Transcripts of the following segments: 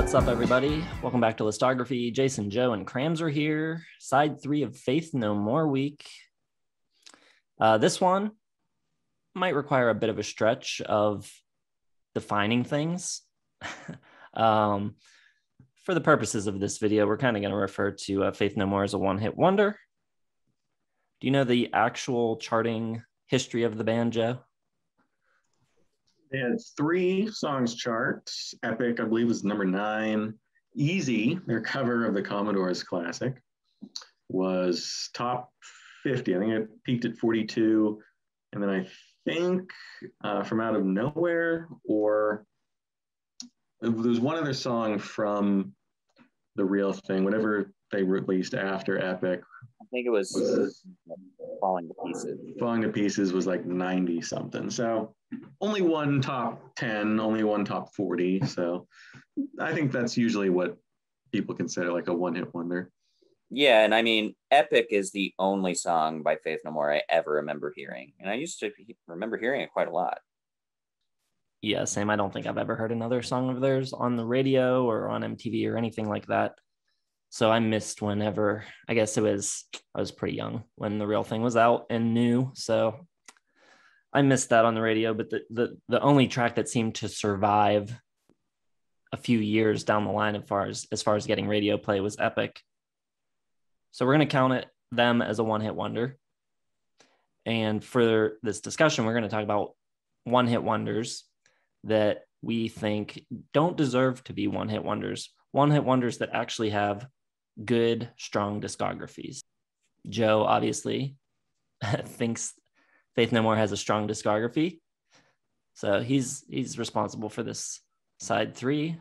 What's up, everybody? Welcome back to Listography. Jason, Joe, and Crams are here. Side 3 of Faith No More week. This one might require a bit of a stretch of defining things. For the purposes of this video, we're kind of going to refer to Faith No More as a one-hit wonder. Do you know the actual charting history of the band, Joe? They had 3 songs chart. Epic, I believe, was number 9. Easy, their cover of the Commodore's classic, was top 50. I think it peaked at 42. And then I think From Out of Nowhere, or there's one other song from The Real Thing, whatever they released after Epic. I think it was Falling to Pieces. Falling to Pieces was like 90 something. So only one top 10, only one top 40. So I think that's usually what people consider like a one-hit wonder. Yeah, and I mean, Epic is the only song by Faith No More I ever remember hearing. And I used to remember hearing it quite a lot. Yeah, same. I don't think I've ever heard another song of theirs on the radio or on MTV or anything like that. So I missed whenever, I guess I was pretty young when The Real Thing was out and new. So I missed that on the radio, but the only track that seemed to survive a few years down the line as far as getting radio play was Epic. So we're going to count them as a one-hit wonder. And for this discussion, we're going to talk about one-hit wonders that we think don't deserve to be one-hit wonders that actually have good, strong discographies. Joe obviously thinks Faith No More has a strong discography. So he's responsible for this side 3,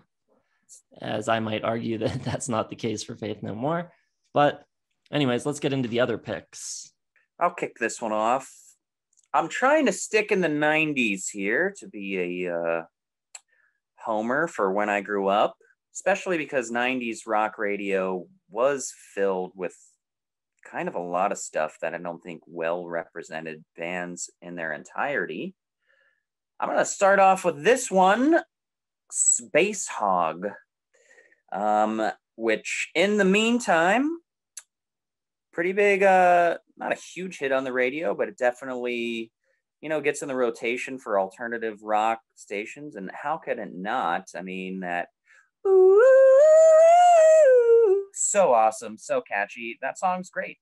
as I might argue that that's not the case for Faith No More. But anyways, let's get into the other picks. I'll kick this one off. I'm trying to stick in the 90s here to be a homer for when I grew up, especially because 90s rock radio was filled with kind of a lot of stuff that I don't think well represented bands in their entirety. I'm going to start off with this one, Space Hog, which in the meantime, pretty big, not a huge hit on the radio, but it definitely, gets in the rotation for alternative rock stations. And how could it not? I mean, that ooh, so awesome, so catchy. That song's great.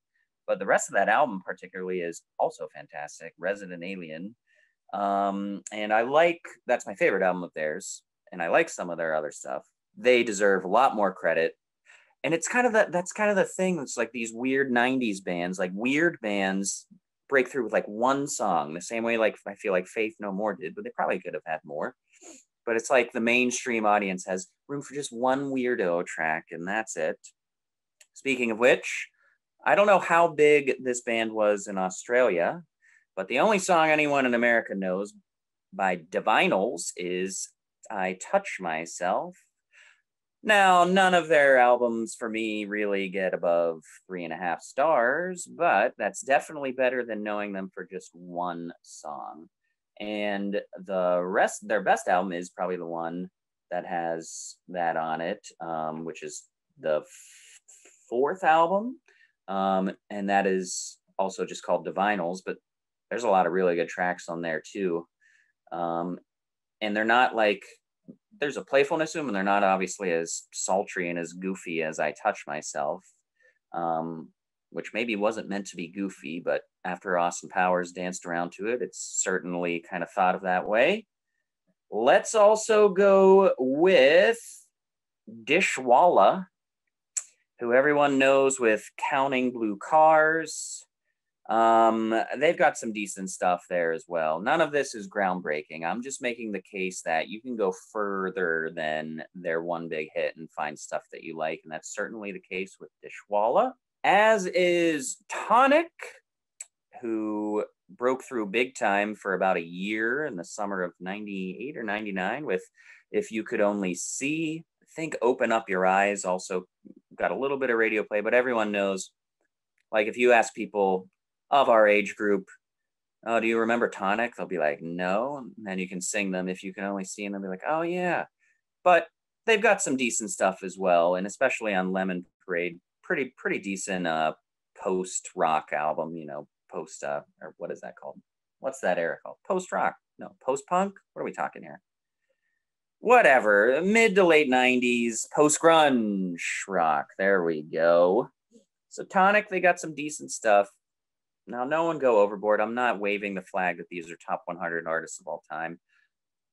But the rest of that album particularly is also fantastic. Resident Alien. And that's my favorite album of theirs. And I like some of their other stuff. They deserve a lot more credit. And it's that's kind of the thing. It's like these weird 90s bands, like weird bands break through with like one song, the same way like I feel like Faith No More did, but they probably could have had more. But it's like the mainstream audience has room for just one weirdo track, and that's it. Speaking of which, I don't know how big this band was in Australia, but the only song anyone in America knows by Divinals is I Touch Myself. Now, none of their albums for me really get above 3.5 stars, but that's definitely better than knowing them for just one song. And the rest, their best album is probably the one that has that on it, which is the 4th album. And that is also just called Divinals, but there's a lot of really good tracks on there too. And they're not like, there's a playfulness to them, and they're not obviously as sultry and as goofy as I Touch Myself, which maybe wasn't meant to be goofy, but after Austin Powers danced around to it, it's certainly kind of thought of that way. Let's also go with Dishwalla, who everyone knows with Counting Blue Cars. They've got some decent stuff there as well. None of this is groundbreaking. I'm just making the case that you can go further than their one big hit and find stuff that you like, and that's certainly the case with Dishwalla, as is Tonic, who broke through big time for about a year in the summer of 98 or 99 with If You Could Only See. I think Open Up Your Eyes also got a little bit of radio play, but everyone knows, like if you ask people of our age group, oh, do you remember Tonic? They'll be like, no. And then you can sing them If You Can Only See, and they'll be like, oh yeah. But they've got some decent stuff as well, and especially on Lemon Parade, pretty decent post rock album. You know, post or what is that called? What's that era called? Post rock? No, post punk. What are we talking here? Whatever, mid to late 90s, post grunge rock. There we go. So Tonic, they got some decent stuff. Now, no one go overboard. I'm not waving the flag that these are top 100 artists of all time.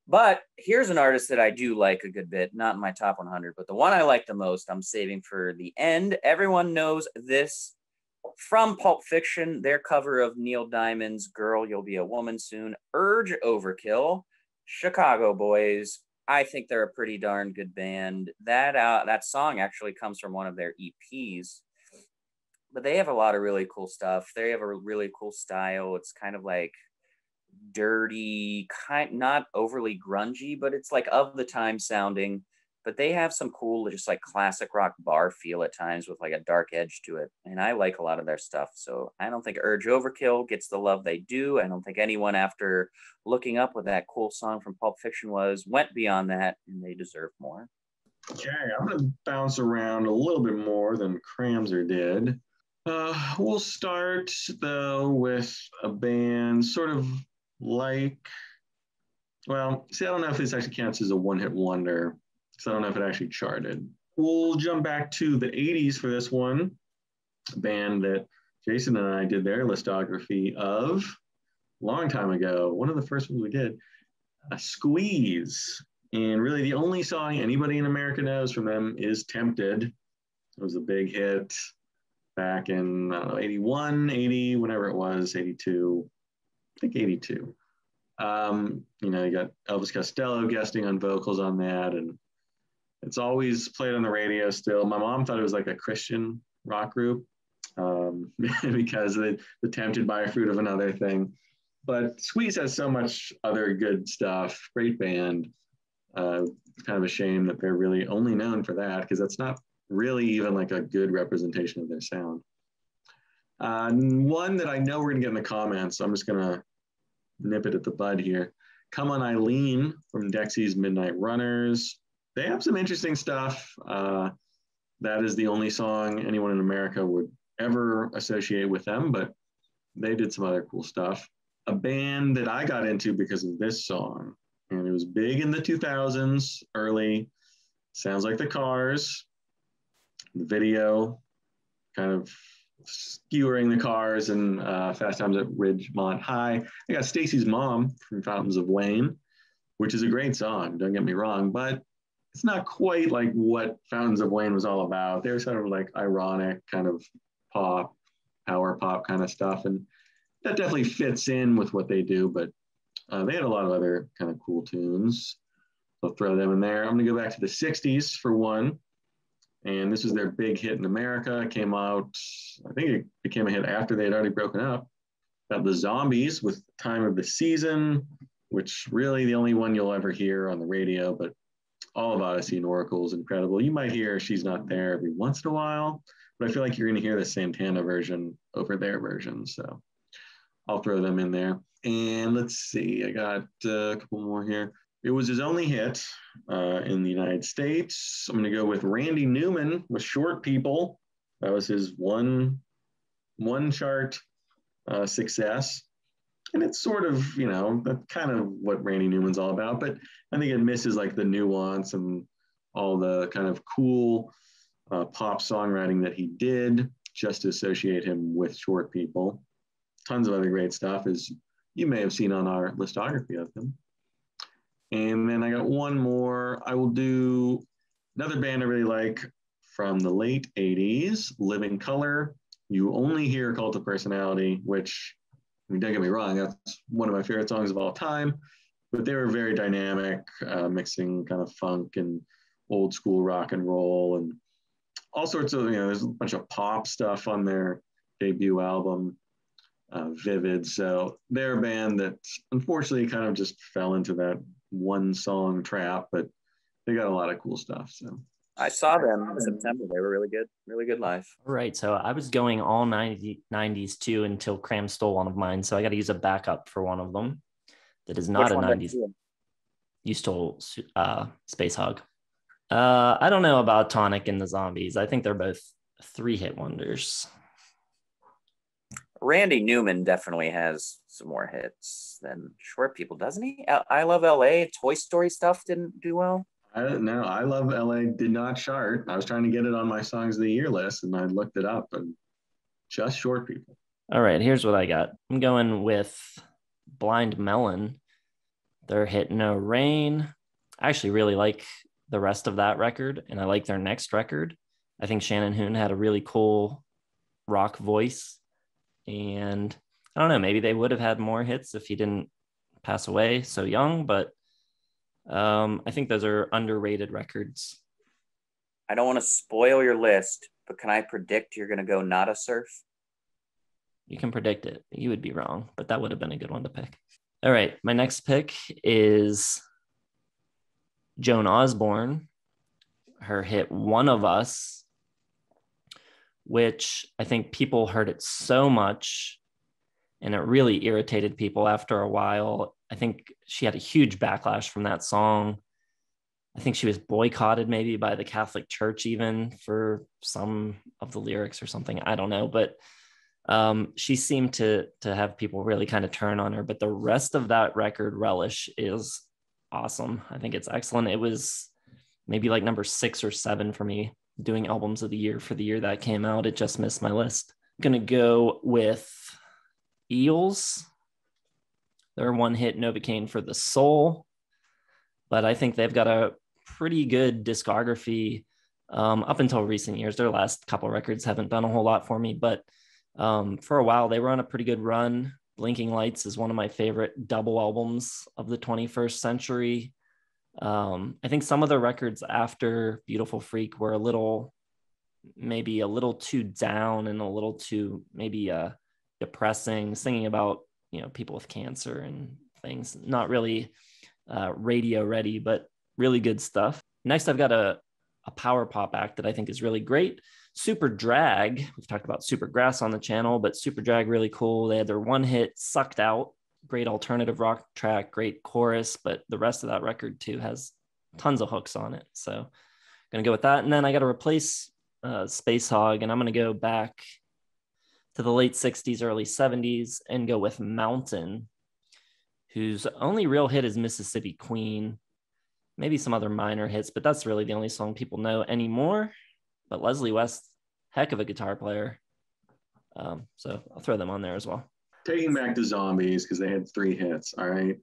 But here's an artist that I do like a good bit, not in my top 100, but the one I like the most, I'm saving for the end. Everyone knows this from Pulp Fiction, their cover of Neil Diamond's Girl, You'll Be a Woman Soon, Urge Overkill, Chicago Boys. I think they're a pretty darn good band. That song actually comes from one of their EPs, but they have a lot of really cool stuff. They have a really cool style. It's kind of like dirty, not overly grungy, but it's like of the time sounding. But they have some cool, just like classic rock bar feel at times with like a dark edge to it. And I like a lot of their stuff. So I don't think Urge Overkill gets the love they do. I don't think anyone, after looking up what that cool song from Pulp Fiction was, went beyond that, and they deserve more. Okay, I'm going to bounce around a little bit more than Cramser did. We'll start, though, with a band sort of like, well, see, I don't know if this actually counts as a one-hit wonder, so I don't know if it actually charted. We'll jump back to the 80s for this one, a band that Jason and I did their listography of a long time ago. One of the first ones we did, Squeeze. And really the only song anybody in America knows from them is Tempted. It was a big hit back in, I don't know, 81, 80, whenever it was, 82, I think 82. You know, you got Elvis Costello guesting on vocals on that, and it's always played on the radio still. My mom thought it was like a Christian rock group because the Tempted by a Fruit of Another thing. But Squeeze has so much other good stuff. Great band. It's kind of a shame that they're really only known for that, because that's not really even like a good representation of their sound. One that I know we're going to get in the comments, so I'm just going to nip it at the bud here. Come On Eileen from Dexy's Midnight Runners. They have some interesting stuff. That is the only song anyone in America would ever associate with them, but they did some other cool stuff. A band that I got into because of this song, and it was big in the 2000s, early. Sounds Like the Cars. The video, kind of skewering the cars and Fast Times at Ridgemont High. I got Stacy's Mom from Fountains of Wayne, which is a great song, don't get me wrong, but it's not quite like what Fountains of Wayne was all about. They were sort of like ironic, kind of pop, power pop kind of stuff, and that definitely fits in with what they do, but they had a lot of other kind of cool tunes. So I'll throw them in there. I'm going to go back to the 60s for one. And this was their big hit in America. It came out, I think it became a hit after they had already broken up. Got the Zombies with Time of the Season, which really the only one you'll ever hear on the radio, but all of Odyssey and Oracle is incredible. You might hear She's Not There every once in a while, but I feel like you're going to hear the Santana version over their version. So I'll throw them in there. And let's see, I got a couple more here. It was his only hit in the United States. I'm going to go with Randy Newman with Short People. That was his one chart success. And it's sort of, you know, that's kind of what Randy Newman's all about. But I think it misses like the nuance and all the kind of cool pop songwriting that he did just to associate him with Short People. Tons of other great stuff, as you may have seen on our listography of him. And then I got one more. I will do another band I really like from the late 80s, Living Color. You Only Hear Cult of Personality, which, I mean, don't get me wrong, that's one of my favorite songs of all time, but they were very dynamic, mixing kind of funk and old school rock and roll and all sorts of, you know, there's a bunch of pop stuff on their debut album, Vivid. So they're a band that unfortunately kind of just fell into that one song trap, but they got a lot of cool stuff. So I saw them in September. They were really good live. All right, so I was going all 90s too until Cram stole one of mine, so I got to use a backup for one of them that is not a 90s. You stole Space Hog. I don't know about Tonic and the Zombies. I think they're both 3-hit wonders. Randy Newman definitely has some more hits than Short People, doesn't he? I Love LA, Toy Story stuff didn't do well. I don't know. I Love LA did not chart. I was trying to get it on my songs of the year list, and I looked it up, and just Short People. All right, here's what I got. I'm going with Blind Melon. Their hit No Rain. I actually really like the rest of that record, and I like their next record. I think Shannon Hoon had a really cool rock voice, and I don't know, maybe they would have had more hits if he didn't pass away so young, but I think those are underrated records. I don't want to spoil your list, but can I predict you're going to go Nada Surf? You can predict it. You would be wrong, but that would have been a good one to pick. All right, my next pick is Joan Osborne. Her hit One of Us, which I think people heard it so much and it really irritated people after a while. I think she had a huge backlash from that song. I think she was boycotted maybe by the Catholic Church even for some of the lyrics or something. I don't know, but she seemed to have people really kind of turn on her. But the rest of that record, Relish, is awesome. I think it's excellent. It was maybe like number 6 or 7 for me doing albums of the year for the year that came out. It just missed my list. I'm gonna go with Eels. Their one hit Novocaine for the Soul, but I think they've got a pretty good discography up until recent years. Their last couple records haven't done a whole lot for me, but for a while they were on a pretty good run. Blinking Lights is one of my favorite double albums of the 21st century. I think some of the records after Beautiful Freak were maybe a little too down and a little too maybe depressing, singing about, people with cancer and things. Not really radio ready, but really good stuff. Next, I've got a power pop act that I think is really great. Super Drag. We've talked about Super Grass on the channel, but Super Drag, really cool. They had their one hit, Sucked Out. Great alternative rock track, great chorus, but the rest of that record too has tons of hooks on it. So I'm going to go with that. And then I got to replace Space Hog, and I'm going to go back to the late 60s, early 70s and go with Mountain, whose only real hit is Mississippi Queen. Maybe some other minor hits, but that's really the only song people know anymore. But Leslie West, heck of a guitar player. So I'll throw them on there as well. Taking back the Zombies because they had 3 hits. All right.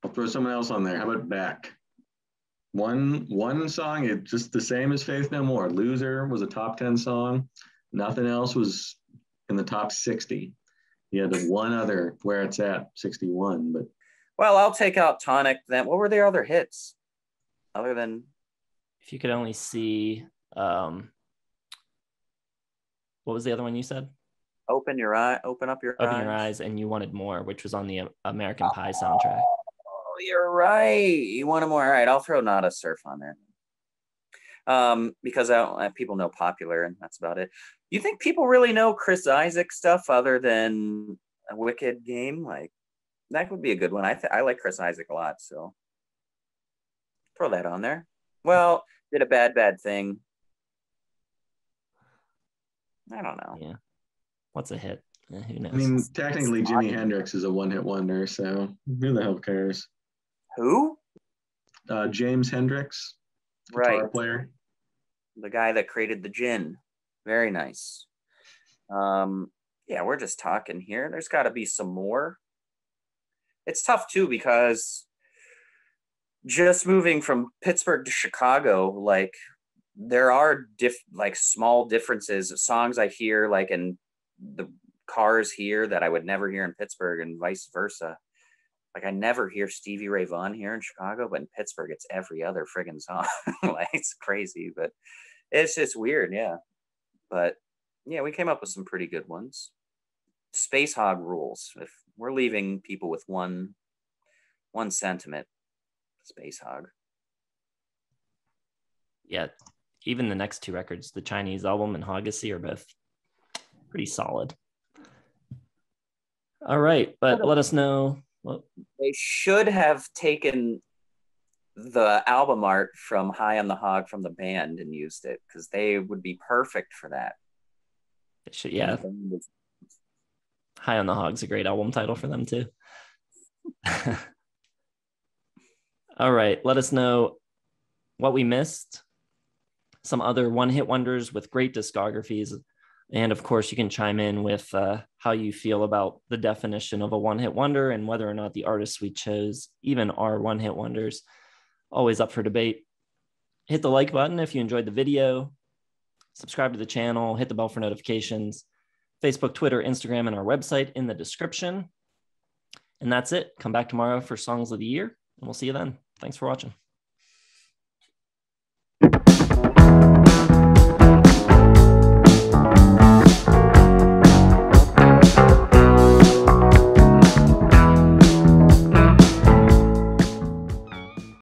I'll throw someone else on there. How about Beck? One song, it's just the same as Faith No More. Loser was a top 10 song. Nothing else was in the top 60. You had the one other Where It's At, 61. But well, I'll take out Tonic then. What were their other hits other than? If you could only see, what was the other one you said? Open Your Eye, Open Up Your Eyes. Open Your Eyes, and You Wanted More, which was on the American Pie soundtrack. Oh, you're right. You wanted more. All right, I'll throw Nada Surf on there. Because people know Popular, and that's about it. You think people really know Chris Isaak stuff other than A Wicked Game? Like, that would be a good one. I like Chris Isaak a lot, so throw that on there. Well, did a bad thing. I don't know. Yeah. What's a hit? Who knows? I mean, technically, Jimi Hendrix is a one-hit wonder, so who the hell cares? Who? James Hendrix, guitar player. The guy that created the gin. Very nice. Yeah, we're just talking here. There's got to be some more. It's tough, too, because just moving from Pittsburgh to Chicago, like, there are small differences of songs I hear, like, in the cars here that I would never hear in Pittsburgh and vice versa. Like, I never hear Stevie Ray Vaughan here in Chicago, but in Pittsburgh, it's every other friggin' song. Like, it's crazy, but it's just weird, yeah. But, yeah, we came up with some pretty good ones. Space Hog rules. If we're leaving people with one sentiment, Space Hog. Yeah, even the next 2 records, the Chinese album and Hoggassy, are both pretty solid. All right, but let us know. They should have taken the album art from High on the Hog from the band and used it because they would be perfect for that. It should, yeah. High on the Hog's a great album title for them too. All right, let us know what we missed, some other one-hit wonders with great discographies, and of course you can chime in with how you feel about the definition of a one-hit wonder and whether or not the artists we chose even are one-hit wonders. Always up for debate. Hit the like button if you enjoyed the video, subscribe to the channel, hit the bell for notifications. Facebook, Twitter, Instagram, and our website in the description. And that's it. Come back tomorrow for Songs of the Year, and we'll see you then. Thanks for watching.